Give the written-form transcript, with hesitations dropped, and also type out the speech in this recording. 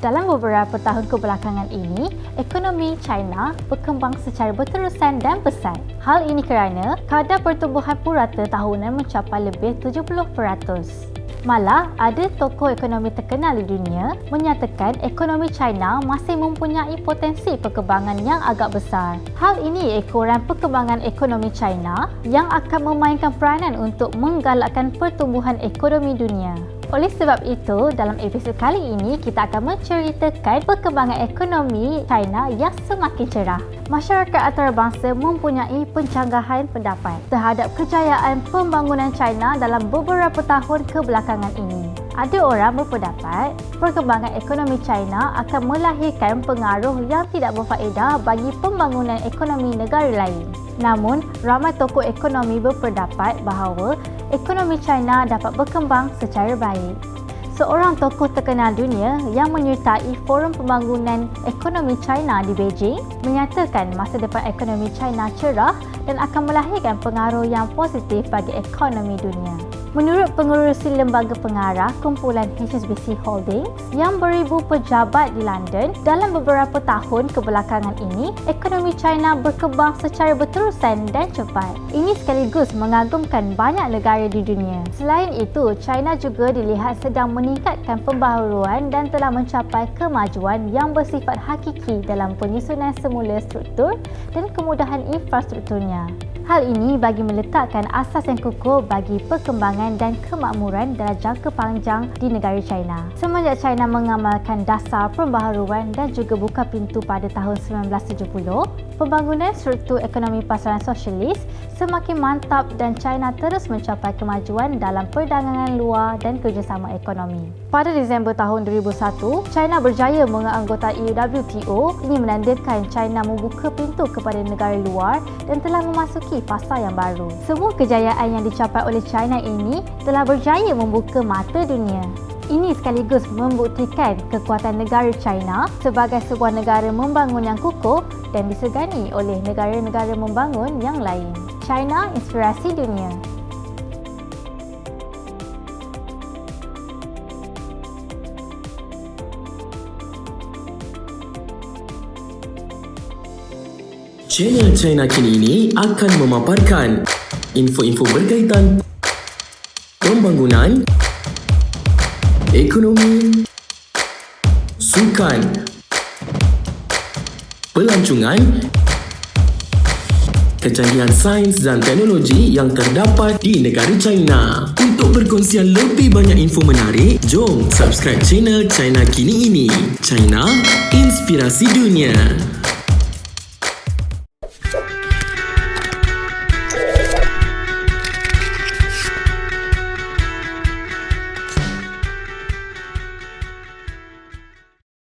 Dalam beberapa tahun kebelakangan ini, ekonomi China berkembang secara berterusan dan pesat. Hal ini kerana kadar pertumbuhan purata tahunan mencapai lebih 70%. Malah, ada tokoh ekonomi terkenal di dunia menyatakan ekonomi China masih mempunyai potensi perkembangan yang agak besar. Hal ini ekoran perkembangan ekonomi China yang akan memainkan peranan untuk menggalakkan pertumbuhan ekonomi dunia. Oleh sebab itu, dalam episod kali ini kita akan menceritakan perkembangan ekonomi China yang semakin cerah. Masyarakat antarabangsa mempunyai pencanggahan pendapat terhadap kejayaan pembangunan China dalam beberapa tahun kebelakangan ini. Ada orang berpendapat perkembangan ekonomi China akan melahirkan pengaruh yang tidak berfaedah bagi pembangunan ekonomi negara lain. Namun, ramai tokoh ekonomi berpendapat bahawa ekonomi China dapat berkembang secara baik. Seorang tokoh terkenal dunia yang menyertai Forum Pembangunan Ekonomi China di Beijing menyatakan masa depan ekonomi China cerah dan akan melahirkan pengaruh yang positif bagi ekonomi dunia. Menurut pengerusi lembaga pengarah kumpulan HSBC Holdings yang beribu pejabat di London, dalam beberapa tahun kebelakangan ini, ekonomi China berkembang secara berterusan dan cepat. Ini sekaligus mengagumkan banyak negara di dunia. Selain itu, China juga dilihat sedang meningkatkan pembaharuan dan telah mencapai kemajuan yang bersifat hakiki dalam penyusunan semula struktur dan kemudahan infrastrukturnya. Hal ini bagi meletakkan asas yang kukuh bagi perkembangan dan kemakmuran dalam jangka panjang di negara China. Semenjak China mengamalkan dasar pembaharuan dan juga buka pintu pada tahun 1970, pembangunan struktur ekonomi pasaran sosialis semakin mantap dan China terus mencapai kemajuan dalam perdagangan luar dan kerjasama ekonomi. Pada Disember tahun 2001, China berjaya menganggotai WTO. Ini menandakan China membuka pintu kepada negara luar dan telah memasuki fasa yang baru. Semua kejayaan yang dicapai oleh China ini telah berjaya membuka mata dunia. Ini sekaligus membuktikan kekuatan negara China sebagai sebuah negara membangun yang kukuh dan disegani oleh negara-negara membangun yang lain. China inspirasi dunia. Channel China Kini ini akan memaparkan info-info berkaitan pembangunan, ekonomi, sukan, pelancongan, kecanggihan sains dan teknologi yang terdapat di negara China. Untuk perkongsian lebih banyak info menarik, jom subscribe channel China Kini ini. China, inspirasi dunia.